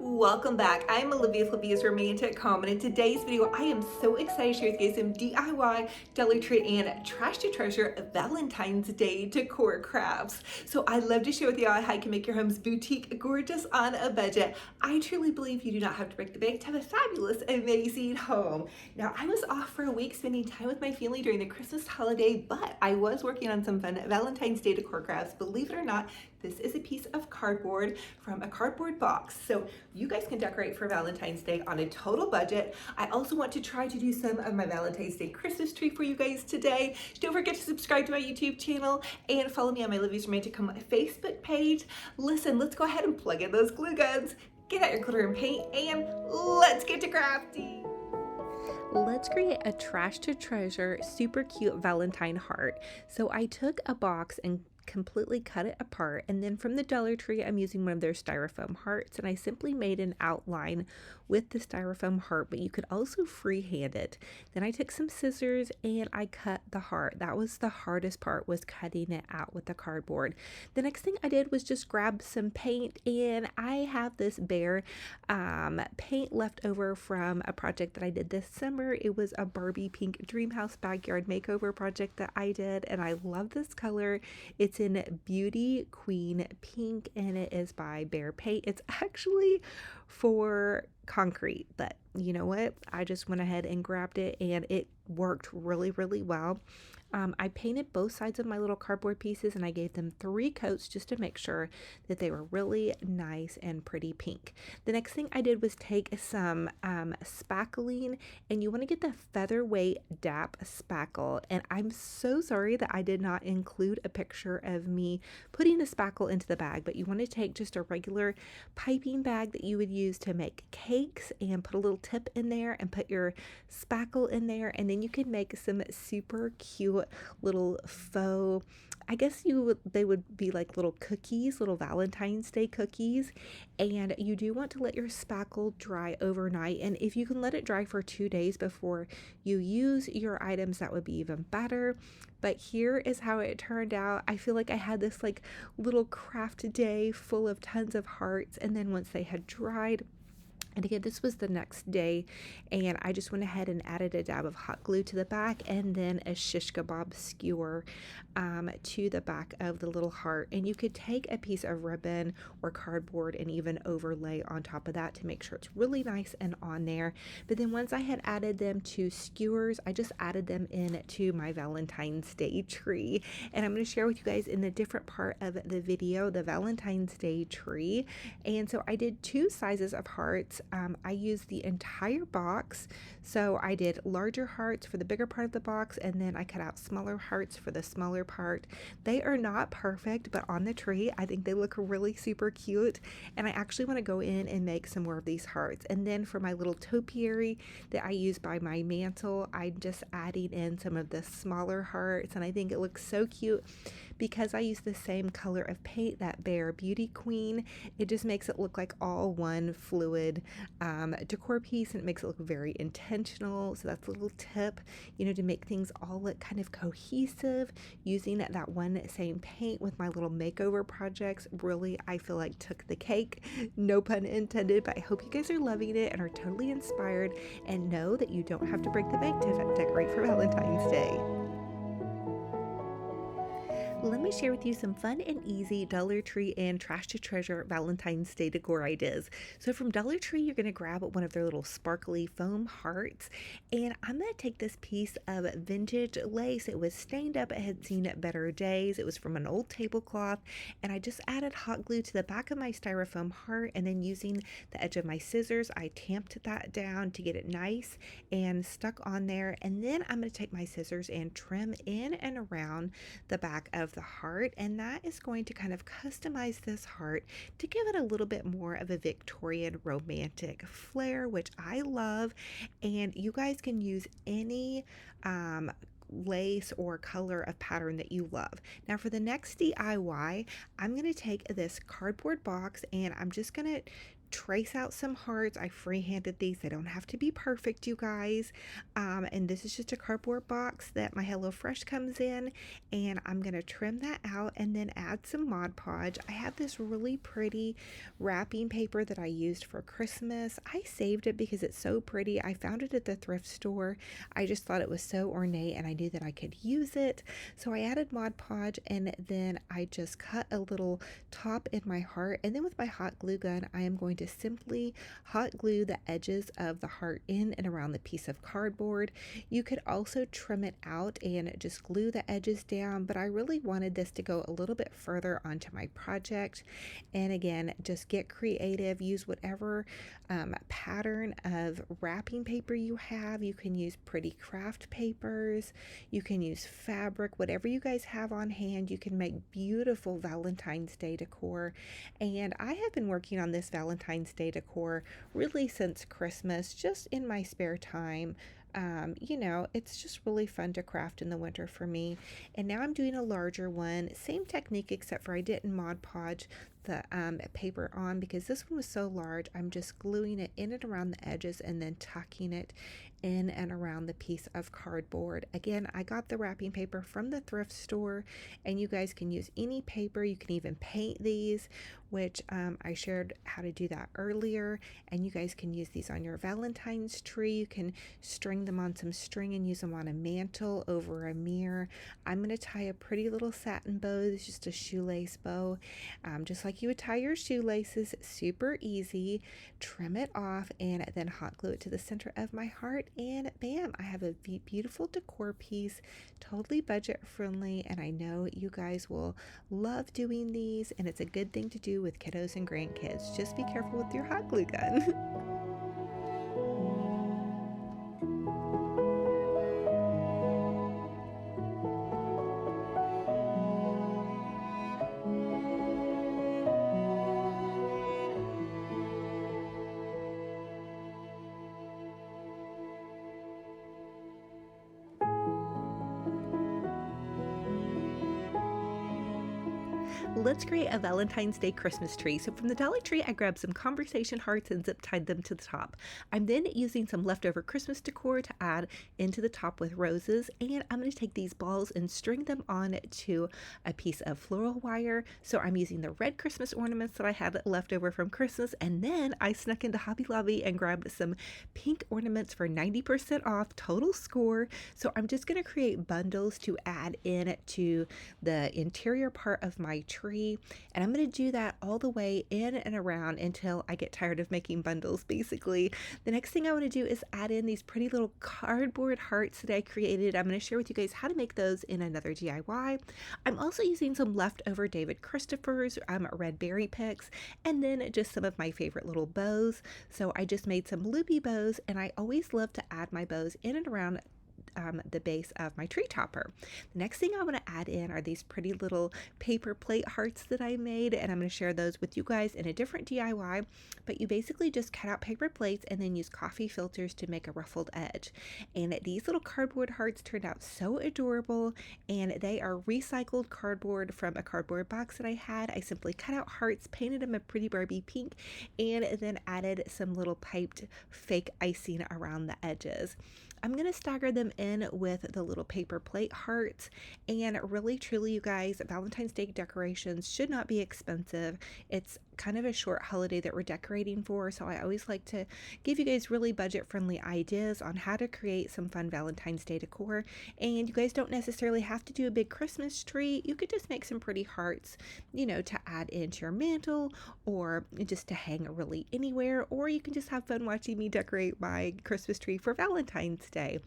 Welcome back. I'm Olivia with Olivia's Romantic Home, and in today's video, I am so excited to share with you guys some DIY, Dollar Tree, and Trash to Treasure Valentine's Day decor crafts. So I love to share with y'all how you can make your homes boutique gorgeous on a budget. I truly believe you do not have to break the bank to have a fabulous, amazing home. Now, I was off for a week spending time with my family during the Christmas holiday, but I was working on some fun Valentine's Day decor crafts. Believe it or not, this is a piece of cardboard from a cardboard box. So you guys can decorate for Valentine's Day on a total budget. I also want to try to do some of my Valentine's Day Christmas tree for you guys today. Don't forget to subscribe to my YouTube channel and follow me on my Olivia's Romantic Home Facebook page. Listen, let's go ahead and plug in those glue guns, get out your glitter and paint, and let's get to crafting. Let's create a trash to treasure super cute Valentine heart. So I took a box and completely cut it apart, and then from the Dollar Tree I'm using one of their styrofoam hearts, and I simply made an outline with the styrofoam heart, but you could also freehand it. Then I took some scissors and I cut the heart. That was the hardest part, was cutting it out with the cardboard. The next thing I did was just grab some paint, and I have this Bear paint left over from a project that I did this summer. It was a Barbie pink dream house backyard makeover project that I did, and I love this color. It's in Beauty Queen Pink, and it is by Bear Paint. It's actually for concrete, but you know what? I just went ahead and grabbed it, and it worked really, really well. I painted both sides of my little cardboard pieces, and I gave them 3 coats just to make sure that they were really nice and pretty pink. The next thing I did was take some spackling, and you want to get the featherweight DAP spackle. And I'm so sorry that I did not include a picture of me putting the spackle into the bag, but you want to take just a regular piping bag that you would use to make cakes and put a little tip in there and put your spackle in there, and then you can make some super cute little faux, I guess they would be like little cookies, little Valentine's Day cookies. And you do want to let your spackle dry overnight, and if you can let it dry for 2 days before you use your items, that would be even better. But here is how it turned out. I feel like I had this like little craft day full of tons of hearts, and then once they had dried, and again, this was the next day, and I just went ahead and added a dab of hot glue to the back, and then a shish kebab skewer to the back of the little heart. And you could take a piece of ribbon or cardboard and even overlay on top of that to make sure it's really nice and on there. But then once I had added them to skewers, I just added them into my Valentine's Day tree. And I'm going to share with you guys in the different part of the video the Valentine's Day tree. And so I did 2 sizes of hearts. I used the entire box, so I did larger hearts for the bigger part of the box, and then I cut out smaller hearts for the smaller part. They are not perfect, but on the tree I think they look really super cute, and I actually want to go in and make some more of these hearts. And then for my little topiary that I use by my mantle, I'm just adding in some of the smaller hearts, and I think it looks so cute because I use the same color of paint, that Bear Beauty Queen. It just makes it look like all one fluid decor piece, and it makes it look very intentional. So that's a little tip, to make things all look kind of cohesive. Using that one same paint with my little makeover projects really, I feel like, took the cake. No pun intended, but I hope you guys are loving it and are totally inspired, and know that you don't have to break the bank to decorate for Valentine's Day. Let me share with you some fun and easy Dollar Tree and Trash to Treasure Valentine's Day decor ideas. So from Dollar Tree, you're going to grab one of their little sparkly foam hearts, and I'm going to take this piece of vintage lace. It was stained up, it had seen better days. It was from an old tablecloth, and I just added hot glue to the back of my styrofoam heart, and then using the edge of my scissors, I tamped that down to get it nice and stuck on there. And then I'm going to take my scissors and trim in and around the back of the heart, and that is going to kind of customize this heart to give it a little bit more of a Victorian romantic flair, which I love. And you guys can use any lace or color of pattern that you love. Now for the next DIY, I'm going to take this cardboard box, and I'm just going to trace out some hearts. I freehanded these. They don't have to be perfect, you guys. And this is just a cardboard box that my HelloFresh comes in, and I'm gonna trim that out and then add some Mod Podge. I have this really pretty wrapping paper that I used for Christmas. I saved it because it's so pretty. I found it at the thrift store. I just thought it was so ornate and I knew that I could use it. So I added Mod Podge, and then I just cut a little top in my heart, and then with my hot glue gun I am going to simply hot glue the edges of the heart in and around the piece of cardboard. You could also trim it out and just glue the edges down, but I really wanted this to go a little bit further onto my project. And again, just get creative, use whatever pattern of wrapping paper you have. You can use pretty craft papers, you can use fabric, whatever you guys have on hand. You can make beautiful Valentine's Day decor. And I have been working on this Valentine's Day decor really since Christmas, just in my spare time. It's just really fun to craft in the winter for me. And now I'm doing a larger one. Same technique, except for I didn't Mod Podge the paper on because this one was so large. I'm just gluing it in and around the edges and then tucking it in and around the piece of cardboard. Again, I got the wrapping paper from the thrift store, and you guys can use any paper. You can even paint these, which I shared how to do that earlier, and you guys can use these on your Valentine's tree. You can string them on some string and use them on a mantle, over a mirror. I'm going to tie a pretty little satin bow. It's just a shoelace bow, just like you would tie your shoelaces. Super easy. Trim it off and then hot glue it to the center of my heart, and bam, I have a beautiful decor piece, totally budget friendly, and I know you guys will love doing these, and it's a good thing to do with kiddos and grandkids. Just be careful with your hot glue gun. Let's create a Valentine's Day Christmas tree. So from the Dollar Tree, I grabbed some conversation hearts and zip tied them to the top. I'm then using some leftover Christmas decor to add into the top with roses, and I'm going to take these balls and string them on to a piece of floral wire. So I'm using the red Christmas ornaments that I had left over from Christmas, and then I snuck into Hobby Lobby and grabbed some pink ornaments for 90% off, total score. So I'm just going to create bundles to add in to the interior part of my tree, and I'm going to do that all the way in and around until I get tired of making bundles. Basically, the next thing I want to do is add in these pretty little cardboard hearts that I created. I'm going to share with you guys how to make those in another DIY. I'm also using some leftover David Christopher's red berry picks, and then just some of my favorite little bows. So I just made some loopy bows, and I always love to add my bows in and around the base of my tree topper. The next thing I want to add in are these pretty little paper plate hearts that I made, and I'm going to share those with you guys in a different DIY. But you basically just cut out paper plates and then use coffee filters to make a ruffled edge. And these little cardboard hearts turned out so adorable, and they are recycled cardboard from a cardboard box that I had. I simply cut out hearts, painted them a pretty Barbie pink, and then added some little piped fake icing around the edges. I'm going to stagger them in with the little paper plate hearts, and really truly, you guys, Valentine's Day decorations should not be expensive. It's kind of a short holiday that we're decorating for, so I always like to give you guys really budget friendly ideas on how to create some fun Valentine's Day decor. And you guys don't necessarily have to do a big Christmas tree. You could just make some pretty hearts, to add into your mantle, or just to hang really anywhere, or you can just have fun watching me decorate my Christmas tree for Valentine's Day.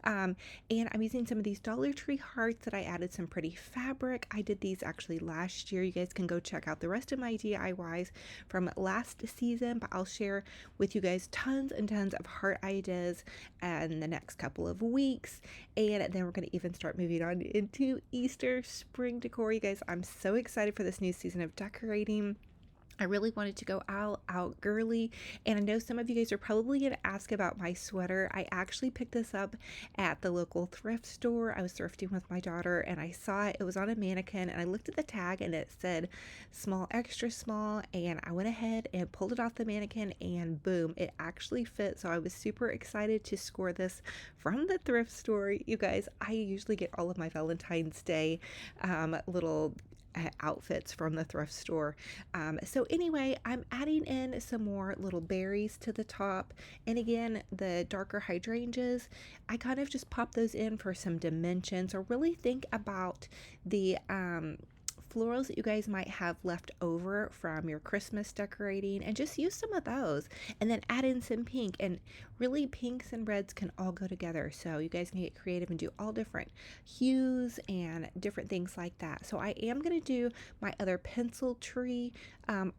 And I'm using some of these Dollar Tree hearts that I added some pretty fabric. I did these actually last year. You guys can go check out the rest of my DIYs from last season, but I'll share with you guys tons and tons of heart ideas in the next couple of weeks. And then we're going to even start moving on into Easter spring decor. You guys, I'm so excited for this new season of decorating. I really wanted to go out girly, and I know some of you guys are probably going to ask about my sweater. I actually picked this up at the local thrift store. I was thrifting with my daughter, and I saw it. It was on a mannequin, and I looked at the tag, and it said small, extra small, and I went ahead and pulled it off the mannequin, and boom, it actually fit. So I was super excited to score this from the thrift store. You guys, I usually get all of my Valentine's Day little outfits from the thrift store. So anyway, I'm adding in some more little berries to the top. And again, the darker hydrangeas, I kind of just pop those in for some dimensions, or really think about the florals that you guys might have left over from your Christmas decorating, and just use some of those, and then add in some pink. And really, pinks and reds can all go together, so you guys can get creative and do all different hues and different things like that. So I am going to do my other pencil tree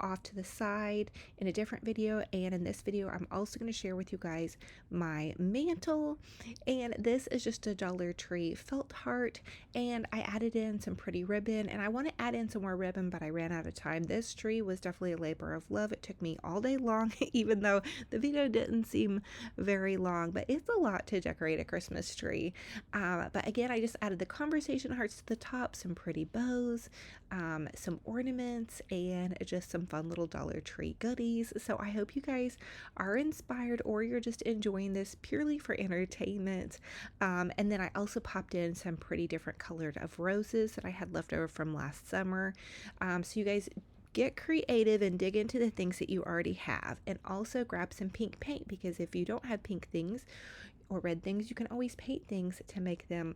off to the side in a different video, and in this video I'm also going to share with you guys my mantle. And this is just a Dollar Tree felt heart, and I added in some pretty ribbon, and I want to add in some more ribbon, but I ran out of time. This tree was definitely a labor of love. It took me all day long even though the video didn't seem very long, but it's a lot to decorate a Christmas tree. But again, I just added the conversation hearts to the top, some pretty bows, some ornaments, and just some fun little Dollar Tree goodies. So I hope you guys are inspired, or you're just enjoying this purely for entertainment. And then I also popped in some pretty different colored of roses that I had left over from last summer. So you guys get creative and dig into the things that you already have, and also grab some pink paint, because if you don't have pink things or red things, you can always paint things to make them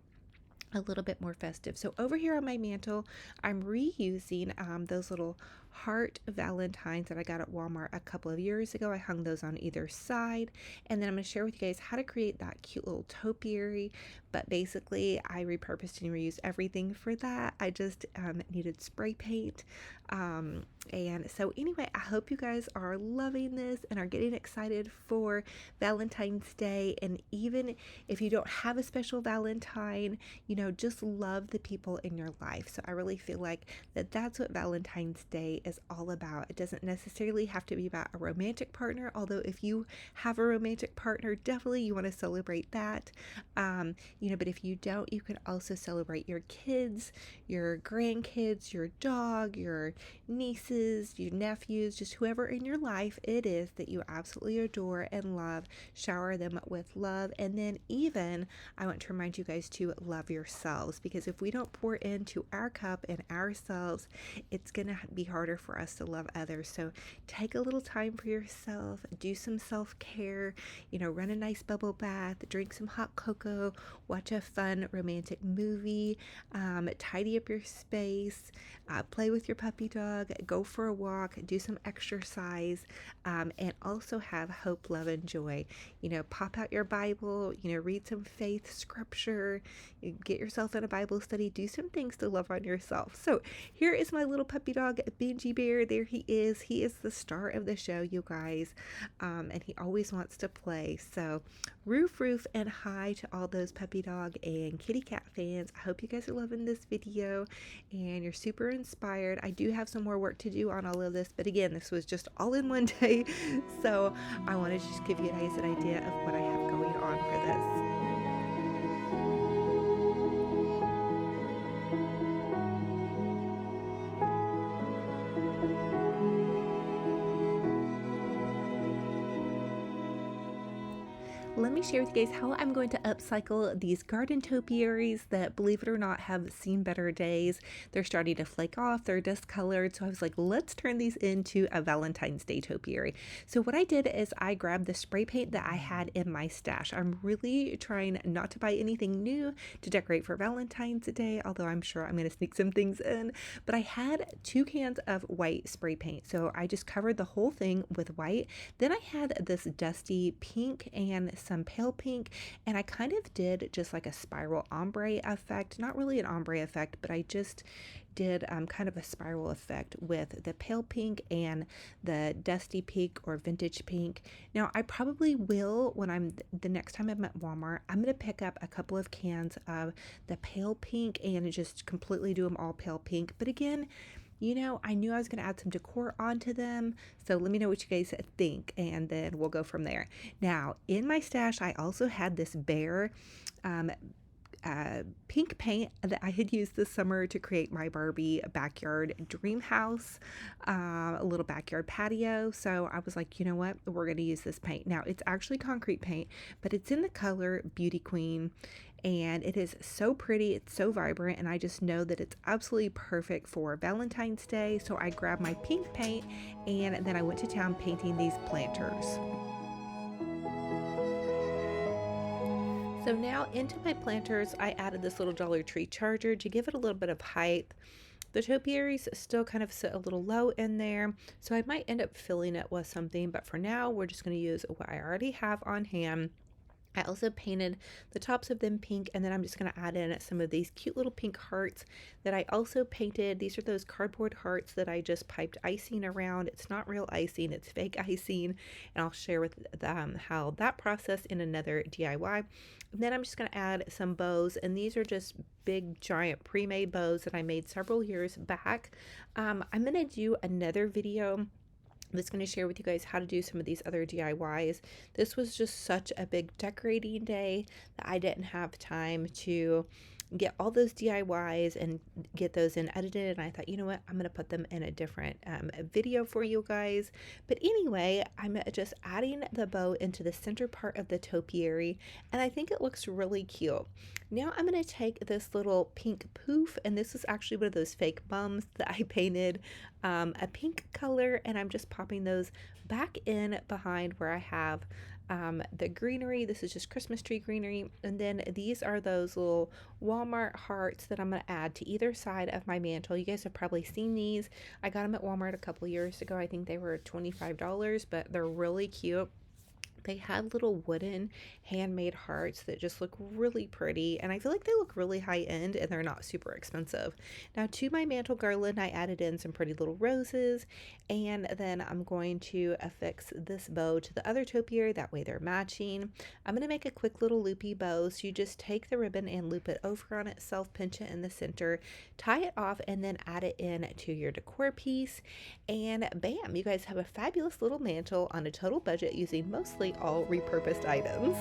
a little bit more festive. So over here on my mantle, I'm reusing those little heart valentines that I got at Walmart a couple of years ago. I hung those on either side, and then I'm going to share with you guys how to create that cute little topiary. But basically, I repurposed and reused everything for that. I just needed spray paint. And so anyway, I hope you guys are loving this and are getting excited for Valentine's Day. And even if you don't have a special Valentine, just love the people in your life. So I really feel like that's what Valentine's Day is all about. It doesn't necessarily have to be about a romantic partner, although if you have a romantic partner, definitely you want to celebrate that. But if you don't, you can also celebrate your kids, your grandkids, your dog, your nieces, your nephews, just whoever in your life it is that you absolutely adore and love. Shower them with love. And then even, I want to remind you guys to love yourselves, because if we don't pour into our cup and ourselves, it's going to be harder for us to love others. So take a little time for yourself, do some self-care, run a nice bubble bath, drink some hot cocoa, watch a fun romantic movie, tidy up your space, play with your puppy dog, go for a walk, do some exercise, and also have hope, love, and joy. Pop out your Bible, read some faith scripture, get yourself in a Bible study, do some things to love on yourself. So here is my little puppy dog, Benji Bear. There he is. He is the star of the show, you guys, and he always wants to play. So roof, and hi to all those puppy dog and kitty cat fans. I hope you guys are loving this video and you're super inspired. I do have some more work to do on all of this, but again, this was just all in one day. So I wanted to just give you guys an idea of what I have going on for this. Let me share with you guys how I'm going to upcycle these garden topiaries that, believe it or not, have seen better days. They're starting to flake off, they're discolored, so I was like, let's turn these into a Valentine's Day topiary. So what I did is I grabbed the spray paint that I had in my stash. I'm really trying not to buy anything new to decorate for Valentine's Day, although I'm sure I'm going to sneak some things in. But I had 2 cans of white spray paint, so I just covered the whole thing with white. Then I had this dusty pink and some pale pink, and I kind of did just like a spiral ombre effect. Not really an ombre effect, but I just did kind of a spiral effect with the pale pink and the dusty pink or vintage pink. Now I probably will, when I'm the next time I'm at Walmart, I'm going to pick up a couple of cans of the pale pink and just completely do them all pale pink. But again, you know, I knew I was going to add some decor onto them. So let me know what you guys think, and then we'll go from there. Now, in my stash, I also had this bear um, pink paint that I had used this summer to create my Barbie backyard dream house, a little backyard patio. So I was like, you know what, we're going to use this paint. Now it's actually concrete paint, but it's in the color Beauty Queen, and it is so pretty, it's so vibrant, and I just know that it's absolutely perfect for Valentine's Day. So I grabbed my pink paint, and then I went to town painting these planters. So now into my planters, I added this little Dollar Tree charger to give it a little bit of height. The topiaries still kind of sit a little low in there, so I might end up filling it with something, but for now, we're just going to use what I already have on hand. I also painted the tops of them pink, and then I'm just going to add in some of these cute little pink hearts that I also painted. These are those cardboard hearts that I just piped icing around. It's not real icing, it's fake icing, and I'll share with how that process in another DIY. And then I'm just going to add some bows, and these are just big giant pre-made bows that I made several years back. I'm going to do another video that's going to share with you guys how to do some of these other DIYs. This was just such a big decorating day that I didn't have time to get all those DIYs and get those in edited, and I thought, you know what, I'm going to put them in a different video for you guys. But anyway, I'm just adding the bow into the center part of the topiary, and I think it looks really cute. Now I'm going to take this little pink poof, and this is actually one of those fake bums that I painted a pink color, and I'm just popping those back in behind where I have the greenery. This is just Christmas tree greenery, and then these are those little Walmart hearts that I'm going to add to either side of my mantle. You guys have probably seen these. I got them at Walmart a couple years ago. I think they were $25, but they're really cute. They had little wooden handmade hearts that just look really pretty, and I feel like they look really high end and they're not super expensive. Now to my mantle garland, I added in some pretty little roses, and then I'm going to affix this bow to the other topiary, that way they're matching. I'm going to make a quick little loopy bow, so you just take the ribbon and loop it over on itself, pinch it in the center, tie it off, and then add it in to your decor piece, and bam, you guys have a fabulous little mantle on a total budget using mostly all repurposed items.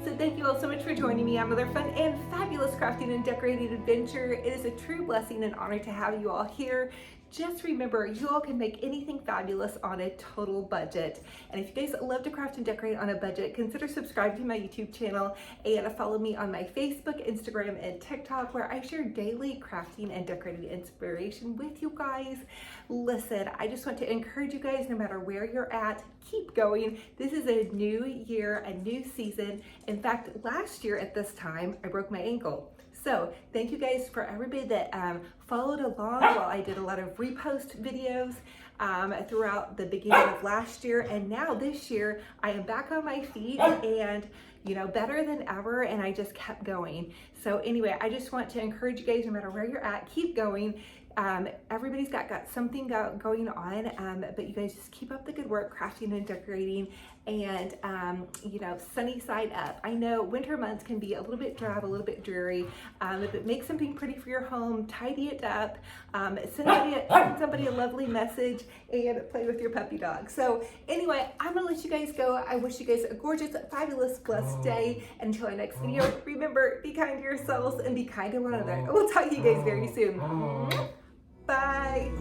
So thank you all so much for joining me on another fun and fabulous crafting and decorating adventure. It is a true blessing and honor to have you all here. Just remember, you all can make anything fabulous on a total budget. And if you guys love to craft and decorate on a budget, consider subscribing to my YouTube channel and follow me on my Facebook, Instagram, and TikTok, where I share daily crafting and decorating inspiration with you guys. Listen, I just want to encourage you guys, no matter where you're at, keep going. This is a new year, a new season. In fact, last year at this time, I broke my ankle. So thank you guys for everybody that followed along while I did a lot of repost videos throughout the beginning of last year. And now this year, I am back on my feet and, you know, better than ever. And I just kept going. So anyway, I just want to encourage you guys, no matter where you're at, keep going. Everybody's got something going on, but you guys just keep up the good work crafting and decorating, and you know, sunny side up. I know winter months can be a little bit drab, a little bit dreary, but make something pretty for your home, tidy it up, send somebody a lovely message, and play with your puppy dog. So anyway, I'm gonna let you guys go. I wish you guys a gorgeous, fabulous, blessed day. Until our next video, remember, be kind to yourselves and be kind to one another. We'll talk to you guys very soon. Bye.